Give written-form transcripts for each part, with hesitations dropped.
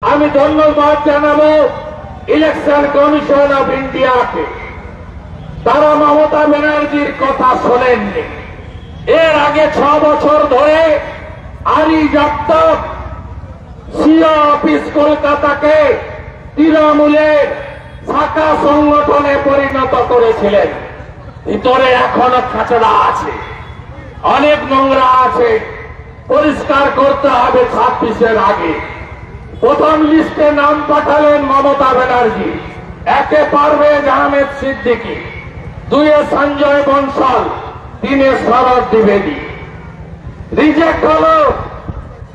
আমি ধন্যবাদ জানাবো ইলেকশন কমিশন অফ ইন্ডিয়াকে। তারা মমতা ব্যানার্জির কথা শোনেননি। এর আগে 6 বছর ধরে আরি যাত্রা সিও অফিস কলকাতাকে তৃণমূলের শাখা সংগঠনে পরিণত করেছিলেন। ভিতরে এখনো খাঁচড়া আছে, অনেক নোংরা আছে, পরিষ্কার করতে হবে 26-এর আগে। প্রথম লিস্টে নাম পাঠালেন মমতা ব্যানার্জি, 1-এ পারভেজ আহমেদ সিদ্দিকী, 2-এ সঞ্জয় বনশাল, 3-এ শরৎ দ্বিবেদী। রিজেক্ট হলো।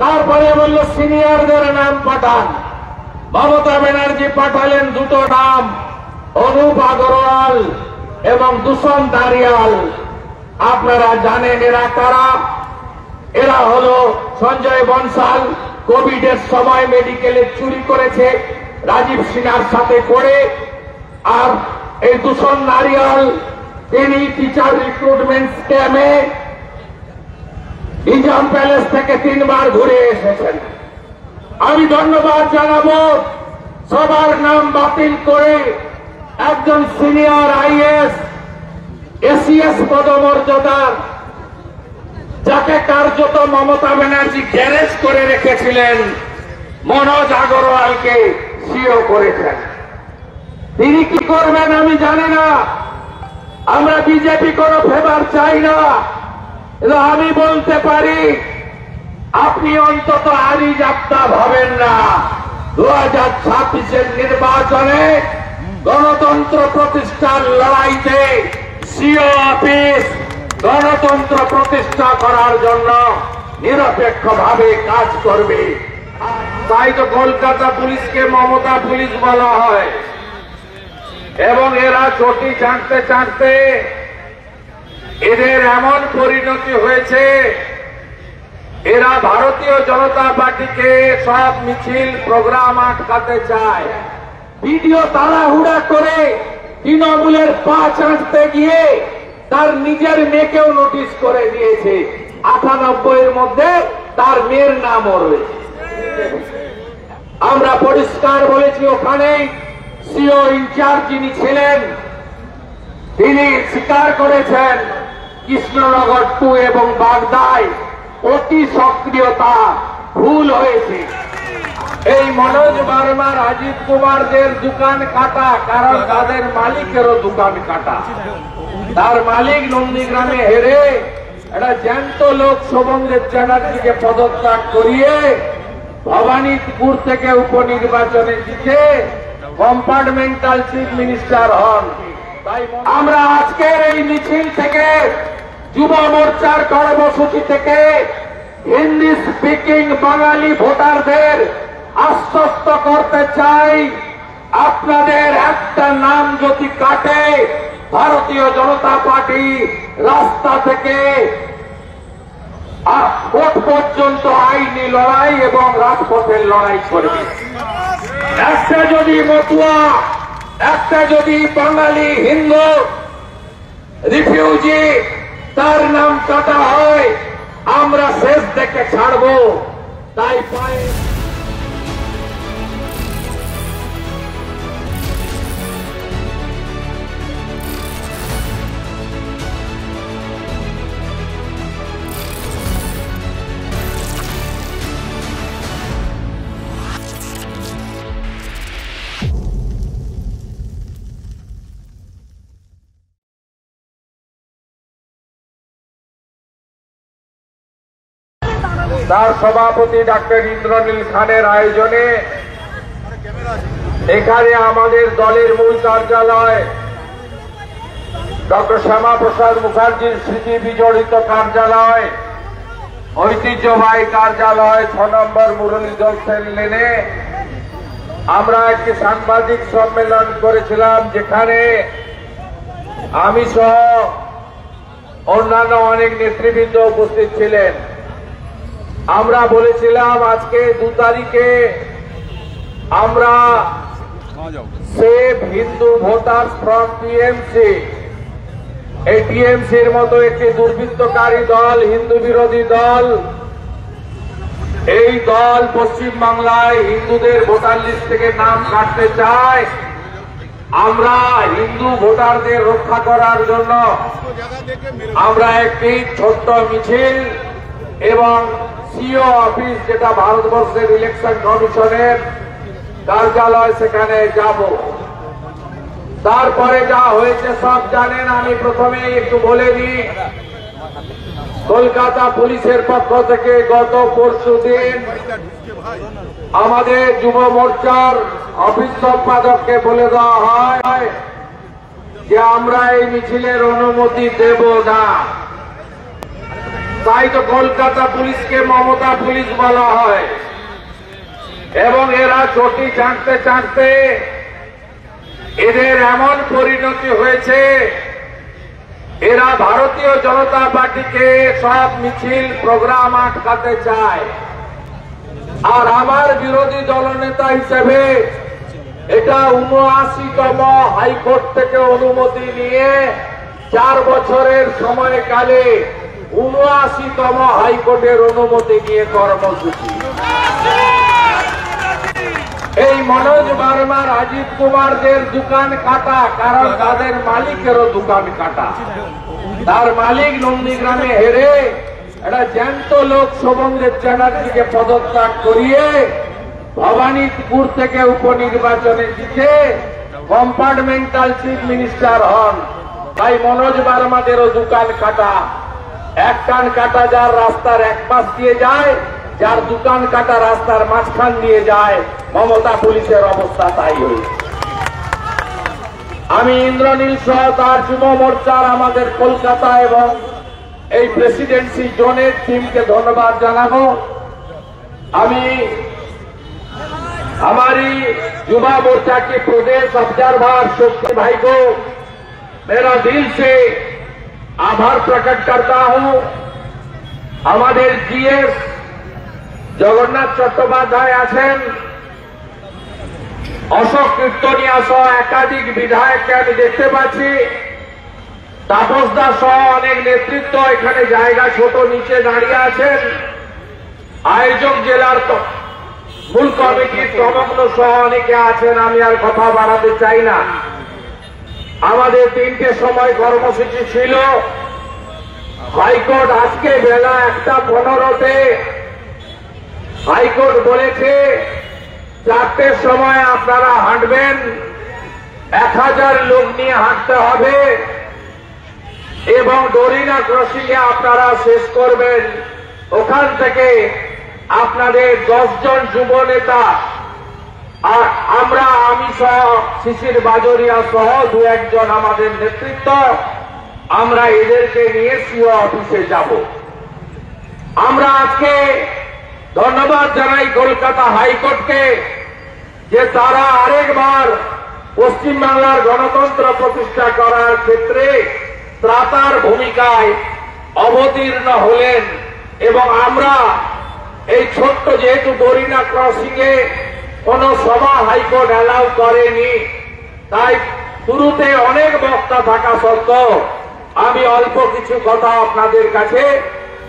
তারপরে বলল সিনিয়রদের নাম পাঠান। মমতা ব্যানার্জি পাঠালেন 2টো নাম, অনুপ আগরওয়াল এবং দূষণ দারিয়াল। আপনারা জানেন এরা কারা? এরা হলো সঞ্জয় বনশাল, কোভিডের সময় মেডিকেলে চুরি করেছে রাজীব সিনহার সাথে করে। আর এই দূষণ নারিয়াল তিনি টিচার রিক্রুটমেন্ট স্ক্যামে নিজাম প্যালেস থেকে 3 বার ঘুরে এসেছেন। আমি ধন্যবাদ জানাবো সবার নাম বাতিল করে একজন সিনিয়র আইএস এসিএস পদমর্যাদার, যাকে কার্যত মমতা ব্যানার্জি গ্যারেজ করে রেখেছিলেন, মনোজ আগরওয়ালকে সিও করেছেন। তিনি কি করবেন আমি জানি না। আমরা বিজেপি কোনো ফেভার চাই না। আমি বলতে পারি আপনি অন্তত আরি যাত্রা ভাবেন না। 2026-এর নির্বাচনে গণতন্ত্র প্রতিষ্ঠার লড়াইতে সিও অফিস গণতন্ত্র প্রতিষ্ঠা করার জন্য নিরপেক্ষভাবে কাজ করবে। তাই তো কলকাতা পুলিশকে মমতা পুলিশ বলা হয়। এবং এরা চটি চাটতে চাটতে এদের এমন পরিণতি হয়েছে, এরা ভারতীয় জনতা পার্টিকে সব মিছিল প্রোগ্রাম আটকাতে চায়। ভিডিও তাড়াহুড়া করে তৃণমূলের পা চাটতে গিয়ে তার নিজের মেয়েকেও নোটিশ করে দিয়েছে। 98-এর মধ্যে তার মেয়ের নামও রয়েছে। আমরা পরিষ্কার বলেছি, ওখানে সিও ইনচার্জ যিনি ছিলেন তিনি স্বীকার করেছেন কৃষ্ণনগর 2 এবং বাগদায় অতি সক্রিয়তা ভুল হয়েছে। এই মনোজ বার্মা, রাজীব কুমারদের দোকান কাটা, কারণ তাদের মালিকেরও দোকান কাটা। তার মালিক নন্দীগ্রামে হেরে একটা জ্যান্ত লোক শোভনদেব চ্যাটার্জিকে পদত্যাগ করিয়ে ভবানীপুর থেকে উপনির্বাচনে জিতে কম্পার্টমেন্টাল চিফ মিনিস্টার হন। তাই আমরা আজকের এই মিছিল থেকে, যুব মোর্চার কর্মসূচি থেকে হিন্দি স্পিকিং বাঙালি ভোটারদের আশ্বস্ত করতে চাই, আপনাদের একটা নাম যদি কাটে, ভারতীয় জনতা পার্টি রাস্তা থেকে ভোট পর্যন্ত আইনি লড়াই এবং রাজপথের লড়াই করবে। একটা যদি মতুয়া, একটা যদি বাঙালি হিন্দু রিফিউজি তার নাম কাটা হয়, আমরা শেষ দেখে ছাড়বো। তাই পায়ে তার সভাপতি ডাক্তার ইন্দ্রনীল খানের আয়োজনে এখানে আমাদের দলের মূল কার্যালয় ডক্টর শ্যামা প্রসাদ মুখার্জির স্মৃতি বিজড়িত কার্যালয়, ঐতিহ্যবাহী কার্যালয় 6 নম্বর মুরলীধর সেন লেনে আমরা একটি সাংবাদিক সম্মেলন করেছিলাম, যেখানে আমি সহ অন্যান্য অনেক নেতৃবৃন্দ উপস্থিত ছিলেন। আমরা বলেছিলাম আজকে 2 তারিখে আমরা save Hindu voters from TMC, এই টিএমসির মতো একটি দুর্বৃত্তকারী দল, হিন্দু বিরোধী দল, এই দল পশ্চিম বাংলায় হিন্দুদের ভোটার লিস্ট থেকে নাম কাটতে চায়। আমরা হিন্দু ভোটারদের রক্ষা করার জন্য আমরা একটি ছোট্ট মিছিল এবং সিও অফিস, যেটা ভারতবর্ষের ইলেকশন কমিশনের কার্যালয়, সেখানে যাব। তারপরে যা হয়েছে সব জানেন। আমি প্রথমে একটু বলে দিই, কলকাতা পুলিশের পক্ষ থেকে গত পরশুদিন আমাদের যুব মোর্চার অফিস সম্পাদককে বলে দেওয়া হয় যে আমরা এই মিছিলের অনুমতি দেব না। তাই তো কলকাতা পুলিশকে মমতা পুলিশ বলা হয়। এবং এরা চটি চাটতে চাটতে এদের এমন পরিণতি হয়েছে, এরা ভারতীয় জনতা পার্টিকে সব মিছিল প্রোগ্রাম আটকাতে চায়। আর আমার বিরোধী দলনেতা হিসেবে এটা ৭৯তম হাইকোর্ট থেকে অনুমতি নিয়ে 4 বছরের সময়কালে ৭৯তম হাইকোর্টের অনুমতি নিয়ে কর্মসূচি। এই মনোজ বার্মা, রাজীব কুমারদের দোকান কাটা, কারণ তাদের মালিকেরও দোকান কাটা। তার মালিক নন্দীগ্রামে হেরে একটা জ্যান্ত লোক শোভনদেব চ্যাটার্জিকে পদত্যাগ করিয়ে ভবানীপুর থেকে উপনির্বাচনে জিতে কম্পার্টমেন্টাল চিফ মিনিস্টার হন। তাই মনোজ বার্মাদেরও দোকান কাটা। এক কান কাটা যার রাস্তার এক পাশ দিয়ে যায়, যার দোকান কাটা রাস্তার মাঝখান দিয়ে যায়। মমতা পুলিশের অবস্থা তাই হয়েছে। আমি ইন্দ্রনীল সহ তার যুব মোর্চার আমাদের কলকাতা এবং এই প্রেসিডেন্সি জোনের টিমকে ধন্যবাদ জানাবো। আমি हमारी युवा मोर्चा के प्रदेश ऑब्जर्वर शक्ति भाई को मेरा दिल से आभार प्रकट करता हूं। हमारे जीएस जगन्नाथ चट्टोपाध्याय आছেন, অশোক কীর্তনিয়া সহ একাধিক বিধায়ককে আমি দেখতে পাচ্ছি, তাপস দাস সহ অনেক নেতৃত্ব এখানে জায়গা ছোট নিচে দাঁড়িয়ে আছেন। আয়োজক জেলার মূল কমিটির সমগ্র সহ অনেকে আছেন। আমি আর কথা বাড়াতে চাই না। আমাদের 3টের সময় কর্মসূচি ছিল। হাইকোর্ট আজকে বেলা 1:15-তে হাইকোর্ট বলেছে 4টের সময় আপনারা হাঁটবেন, 1000 লোক নিয়ে হাঁটতে হবে এবং ডোরিনা ক্রসিং এ আপনারা শেষ করবেন। ওখান থেকে আপনাদের 10 জন যুব নেতা আর আমরা, আমি সহ শিশির বাজরিয়া সহ 2-1 জন আমাদের নেতৃত্ব, আমরা এদেরকে নিয়ে সিও অফিসে যাব। আমরা আজকে ধন্যবাদ জানাই কলকাতা হাইকোর্টকে যে তারা আরেকবার পশ্চিমবাংলার গণতন্ত্র প্রতিষ্ঠা করার ক্ষেত্রে ত্রাতার ভূমিকায় অবতীর্ণ হলেন। এবং আমরা এই ছোট্ট, যেহেতু ডোরিনা ক্রসিং এ কোন সভা হাইকোর্ট অ্যালাউ করেনি, তাই শুরুতে অনেক বক্তা থাকা সত্ত্বেও আমি অল্প কিছু কথা আপনাদের কাছে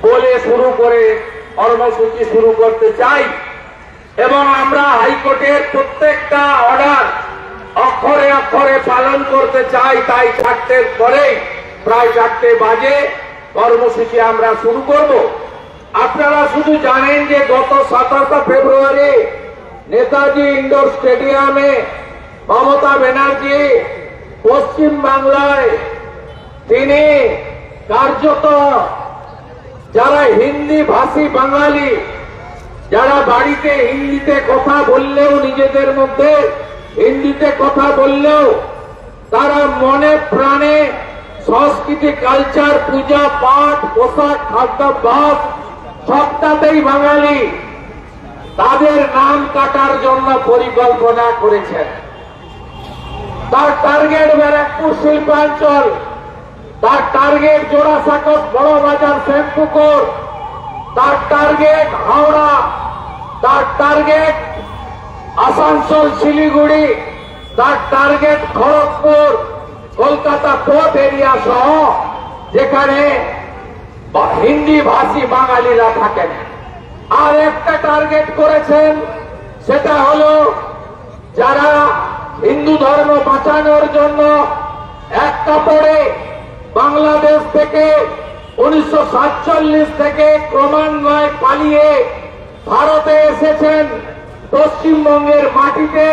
বলে শুরু করে কর্মসূচি শুরু করতে চাই। এবং আমরা হাইকোর্টের প্রত্যেকটা অর্ডার অক্ষরে অক্ষরে পালন করতে চাই। তাই 4টের পরে প্রায় 4টে বাজে কর্মসূচি আমরা শুরু করব। আপনারা শুধু জানেন যে গত 27 ফেব্রুয়ারি নেতাজি ইন্ডোর স্টেডিয়ামে মমতা ব্যানার্জি পশ্চিম বাংলায় তিনি কার্যত যারা হিন্দি ভাষী বাঙালি, যারা বাড়িতে হিন্দিতে কথা বললেও, নিজেদের মধ্যে হিন্দিতে কথা বললেও তারা মনে প্রাণে সংস্কৃতি, কালচার, পূজা পাঠ, পোশাক, খাদ্যাভ্যাস সবটাতেই বাঙালি, তাদের নাম কাটার জন্য পরিকল্পনা করেছেন। তার টার্গেট ব্যারাকপুর শিল্পাঞ্চল, তার টার্গেট জোড়াসাঁকো বড়বাজার শ্যামপুকুর, তার টার্গেট হাওড়া, তার টার্গেট আসানসোল শিলিগুড়ি, তার target Kharagpur, Kolkata port area সহ যেখানে হিন্দি ভাষী বাঙালিরা থাকেন। আর একটা টার্গেট করেছেন, সেটা হলো যারা হিন্দু ধর্ম বাঁচানোর জন্য এক কাপড়ে বাংলাদেশ থেকে 1947 থেকে ক্রমান্বয়ে পালিয়ে ভারতে এসেছেন, পশ্চিমবঙ্গের মাটিতে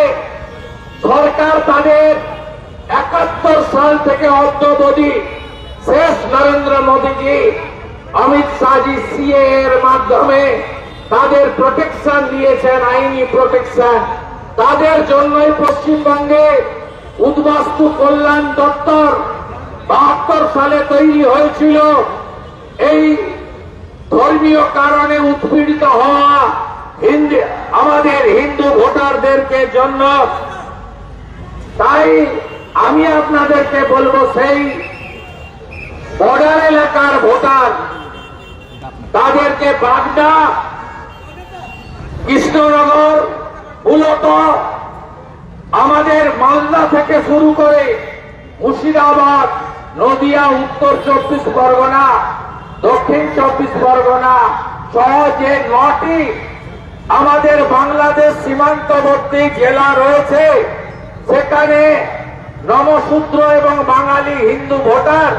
সরকার তাদের 71 সাল থেকে অদ্যাবধি শেষ নরেন্দ্র মোদীজি, অমিত শাহজি সিএ এর মাধ্যমে তাদের প্রোটেকশন দিয়েছেন, আইনি প্রোটেকশন। তাদের জন্যই পশ্চিমবঙ্গে উদ্বাস্তু কল্যাণ দপ্তর 72 সালে তৈরি হয়েছিল, এই ধর্মীয় কারণে উৎপীড়িত হওয়া আমাদের হিন্দু ভোটারদেরকে জন্য। তাই আমি আপনাদেরকে বলবো, সেই বর্ডার এলাকার ভোটার তাদেরকে বাগদা, কৃষ্ণনগর, মূলত আমাদের মালদা থেকে শুরু করে মুর্শিদাবাদ, নদিয়া, উত্তর 24 পরগনা, দক্ষিণ 24 পরগনা সহ যে 9টি আমাদের বাংলাদেশ সীমান্তবর্তী জেলা রয়েছে, সেখানে নমশূদ্র এবং বাঙালি হিন্দু ভোটার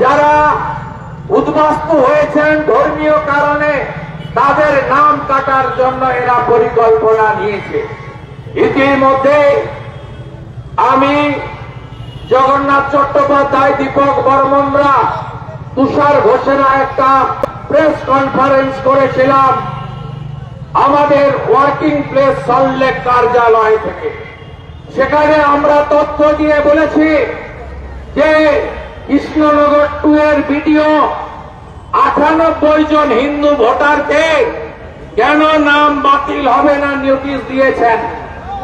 যারা উদ্বাস্তু হয়েছেন ধর্মীয় কারণে, তাদের নাম কাটার জন্য এরা পরিকল্পনা নিয়েছে। ইতিমধ্যে আমি, জগন্নাথ চট্টোপাধ্যায়, দীপক বর্মনরা, তুষার ঘোষেরা একটা প্রেস কনফারেন্স করেছিলাম আমাদের ওয়ার্কিং প্লেস সল্টলেক কার্যালয় থেকে। সেখানে আমরা তথ্য দিয়ে বলেছি যে কৃষ্ণনগর 2 এর ভিডিও 98 জন হিন্দু ভোটারকে কেন নাম বাতিল হবে না নোটিশ দিয়েছেন।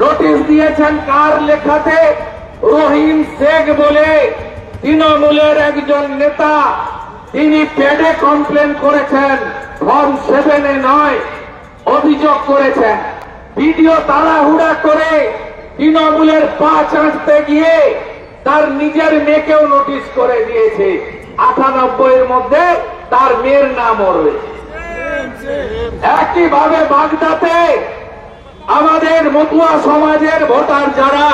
নোটিশ দিয়েছেন কার লেখাতে? রহিম শেখ বলে তৃণমূলের একজন নেতা, তিনি পেডে কমপ্লেন করেছেন, ফর্ম 7 নয়, অভিযোগ করেছেন। ভিডিও তাড়াহুড়া করে তৃণমূলের পা চাঁটতে গিয়ে তার নিজের মেয়েকেও নোটিশ করে দিয়েছে। 98 এর মধ্যে তার মেয়ের নামও রয়েছে। একইভাবে বাগদাতে আমাদের মতুয়া সমাজের ভোটার যারা,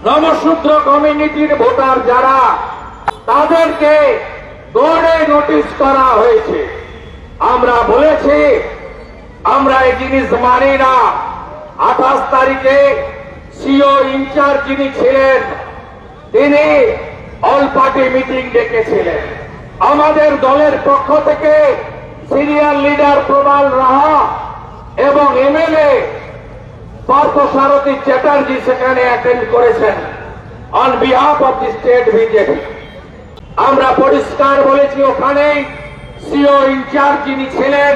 নমশূদ্র কমিউনিটির ভোটার যারা, তাদেরকে দৌড়ে নোটিশ করা হয়েছে। আমরা বলেছি আমরা এই জিনিস মানি না। 28 তারিখে সিও ইনচার্জ যিনি ছিলেন, তিনি অল পার্টি মিটিং ডেকেছিলেন। আমাদের দলের পক্ষ থেকে সিনিয়র লিডার প্রবাল রাহা এবং এমএলএ পার্থসারথী চ্যাটার্জি সেখানে অ্যাটেন্ড করেছেন on behalf of the state BJP. আমরা পরিষ্কার বলেছি, ওখানেই সিও ইনচার্জ যিনি ছিলেন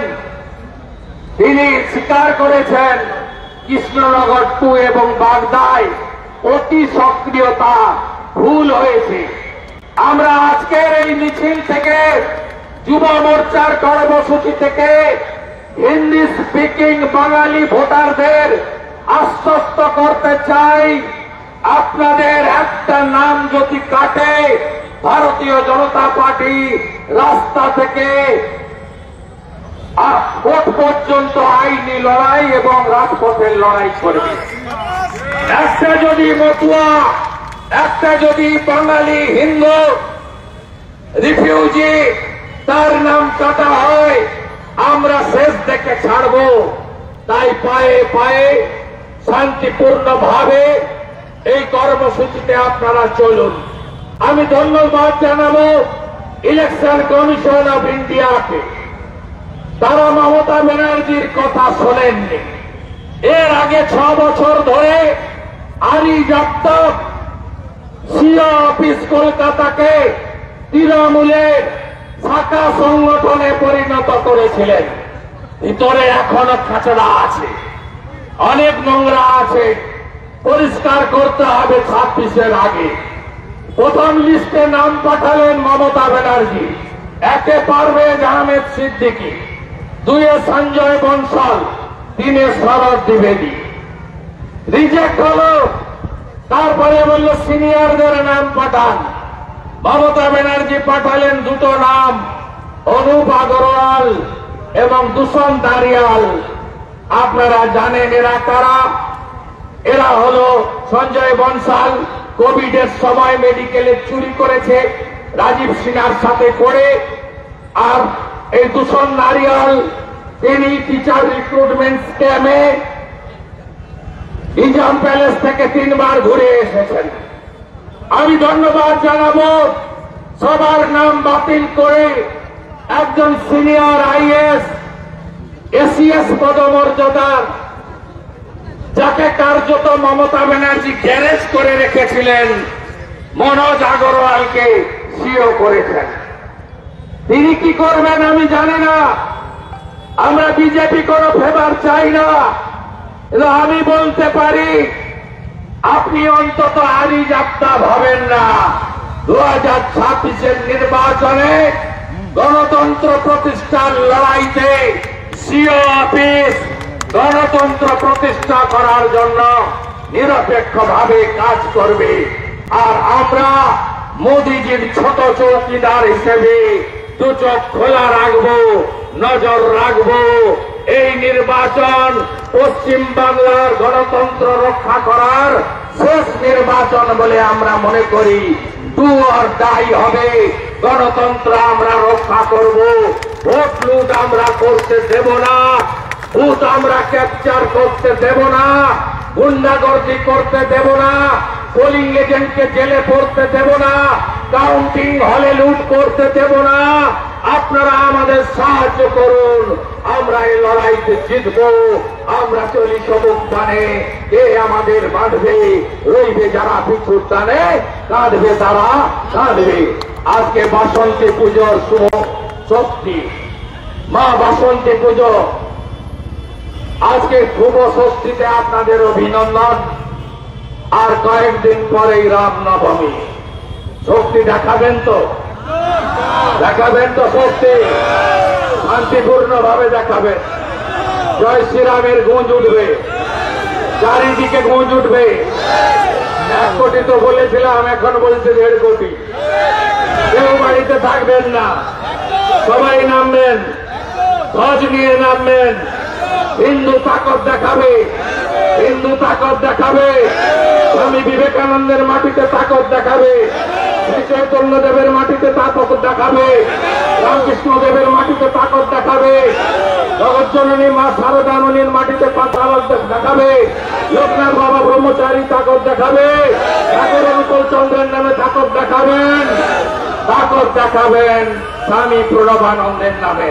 তিনি স্বীকার করেছেন কৃষ্ণনগর 2 এবং বাগদায় অতি সক্রিয়তা, ভুল হয়েছে। আমরা আজকের এই মিছিল থেকে, যুব মোর্চার কর্মসূচি থেকে হিন্দি স্পিকিং বাঙালি ভোটারদের আশ্বস্ত করতে চাই, আপনাদের একটা নাম যদি কাটে, ভারতীয় জনতা পার্টি রাস্তা থেকে ভোট পর্যন্ত আইনি লড়াই এবং রাজপথের লড়াই করবে। একটা যদি মতুয়া, একটা যদি বাঙালি হিন্দু রিফিউজি তার নাম কাটা হয়, আমরা শেষ দেখে ছাড়ব। তাই পায়ে পায়ে শান্তিপূর্ণ ভাবে এই কর্মসূচিতে আপনারা চলুন। আমি ধন্যবাদ জানাবো ইলেকশন কমিশন অফ ইন্ডিয়াকে। তারা মমতা ব্যানার্জির কথা শোনেননি। এর আগে 6 বছর ধরে আরি জাপ্তক সিও অফিস কলকাতাকে তৃণমূলের শাখা সংগঠনে পরিণত করেছিলেন। ভিতরে এখনো খাঁচড়া আছে, অনেক নোংরা আছে, পরিষ্কার করতে হবে 26-এর আগে। প্রথম লিস্টে নাম পাঠালেন মমতা ব্যানার্জি, 1-এ পারভেজ আহমেদ সিদ্দিকী, 2-এ সঞ্জয় বনশাল, 3-এ শরৎ দ্বিবেদী। রিজেক্ট হলো। তারপরে বলল সিনিয়রদের নাম পাঠান। মমতা ব্যানার্জি পাঠালেন 2টো নাম, অনুপ আগরওয়াল এবং দূষণ দাঁড়িয়াল। আপনারা জানেন এরা কারা? এরা হলো সঞ্জয় বনসাল, কোভিডের সময় মেডিকেলে চুরি করেছে রাজীব সিনহার সাথে করে। আর এই দূষণ নারিয়াল তিনি টিচার রিক্রুটমেন্ট স্ক্যামে নিজাম প্যালেস থেকে 3 বার ঘুরে এসেছেন। আমি ধন্যবাদ জানাবো সবার নাম বাতিল করে একজন সিনিয়র আইএস এসিএস পদমর্যাদার, যাকে কার্যত মমতা ব্যানার্জি গ্যারেজ করে রেখেছিলেন, মনোজ আগরওয়ালকে সিও করেছেন। তিনি কি করবেন আমি জানি না। আমরা বিজেপি কোনো ফেভার চাই না, কিন্তু আমি বলতে পারি আপনি অন্তত আরি যাত্রা ভাবেন না। 2026-এর নির্বাচনে গণতন্ত্র প্রতিষ্ঠার লড়াইতে সিও অফিস গণতন্ত্র প্রতিষ্ঠা করার জন্য নিরপেক্ষভাবে কাজ করবে। আর আমরা মোদিজির ছোট চৌকিদার হিসেবে 2 চোখ খোলা রাখবো, নজর রাখবো। এই নির্বাচন পশ্চিম বাংলার গণতন্ত্র রক্ষা করার শেষ নির্বাচন বলে আমরা মনে করি। ডু অর ডাই হবে। গণতন্ত্র আমরা রক্ষা করব। ভোট লুট আমরা করতে দেব না, বুথ আমরা ক্যাপচার করতে দেব না, গুন্ডাগর্দি করতে দেব না, পোলিং এজেন্টকে জেলে পড়তে দেব না, কাউন্টিং হলে লুট করতে দেব না। আপনারা আমাদের সাহায্য করুন, আমরা এই লড়াইতে জিতব। আমরা চলি সবুজ টানে, কে আমাদের বাঁধবে? রইবে যারা পিছুর টানে, কাঁদবে তারা কাঁদবে। আজকে বাসন্তী পুজোর শুভ ষষ্ঠী, মা বাসন্তী পুজো। আজকে শুভ ষষ্ঠীতে আপনাদের অভিনন্দন। আর কয়েকদিন পরেই রামনবমী। শক্তি দেখাবেন তো? দেখাবেন তো শক্তি? শান্তিপূর্ণ ভাবে দেখাবেন। জয় শ্রীরামের গুঞ্জ উঠবে, চারিদিকে গুঞ্জ উঠবে। 1 কোটি তো বলেছিলাম, এখন বলছে 1.5 কোটি। কেউ বাড়িতে থাকবেন না, সবাই নামবেন, ধ্বজ নিয়ে নামবেন। হিন্দু তাকত দেখাবে, হিন্দু তাকত দেখাবে। স্বামী বিবেকানন্দের মাটিতে তাকত দেখাবে, শ্রী চৈতন্য দেবের মাটিতে তাকত দেখাবে, রামকৃষ্ণ দেবের মাটিতে তাকত দেখাবে, জগজ্জননী মা শারদামণির মাটিতে তাকত দেখাবে, লোকনাথ বাবা ব্রহ্মচারী তাকত দেখাবে, ঠাকুর অনুকূল চন্দ্রের নামে তাকত দেখাবেন, তাকত দেখাবেন স্বামী প্রণবানন্দের নামে।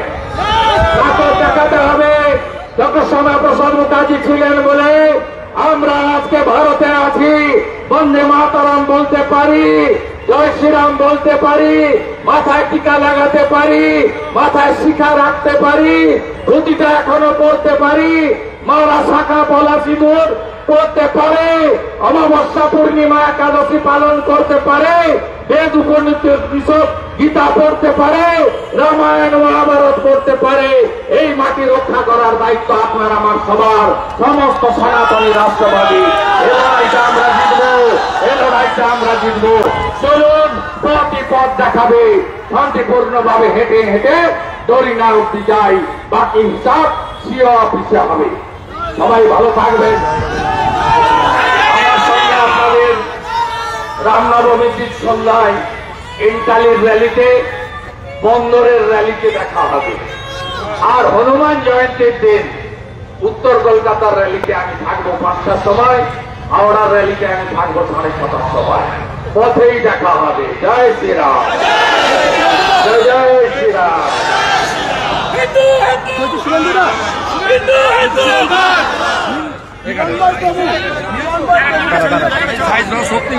তাকত দেখাতে হবে। ডক্টর শ্যামাপ্রসাদ মুখার্জি ছিলেন বলে আমরা আজকে ভারতে আছি। বন্দে মাতরম বলতে পারি, জয় শ্রীরাম বলতে পারি, মাথায় টিকা লাগাতে পারি, মাথায় শিখা রাখতে পারি, ধুতিটা এখনো পড়তে পারি, মারা শাখা পলা সিঁদুর পড়তে পারে, অমাবস্যা পূর্ণিমা একাদশী পালন করতে পারে, বেদ উপনিষদ গীতা পড়তে পারে, রামায়ণ মহাভারত পড়তে পারে। এই মাটি রক্ষা করার দায়িত্ব আপনার আমার সবার, সমস্ত সনাতনী রাষ্ট্রবাদী। এই লড়াইটা আমরা জিতবো, এই লড়াইটা আমরা জিতবো। চলুন প্রতি পথ দেখাবে, শান্তিপূর্ণ ভাবে হেঁটে হেঁটে দড়ি না উঠতে যাই। বাকি হিসাব সিও অফিসে হবে। সবাই ভালো থাকবেন। আমার সঙ্গে আপনাদের রামনবমীর সন্ধ্যায় ইন্টালির র্যালিতে, বন্দরের র্যালিতে দেখা হবে। আর হনুমান জয়ন্তীর দিন উত্তর কলকাতার র্যালিতে আমি থাকবো 5টার সময়, হাওড়ার র্যালিতে আমি থাকবো 7:30টার সময়। পথেই দেখা হবে। জয় শ্রীরাম, জয় জয় শ্রীরাম। সত্যি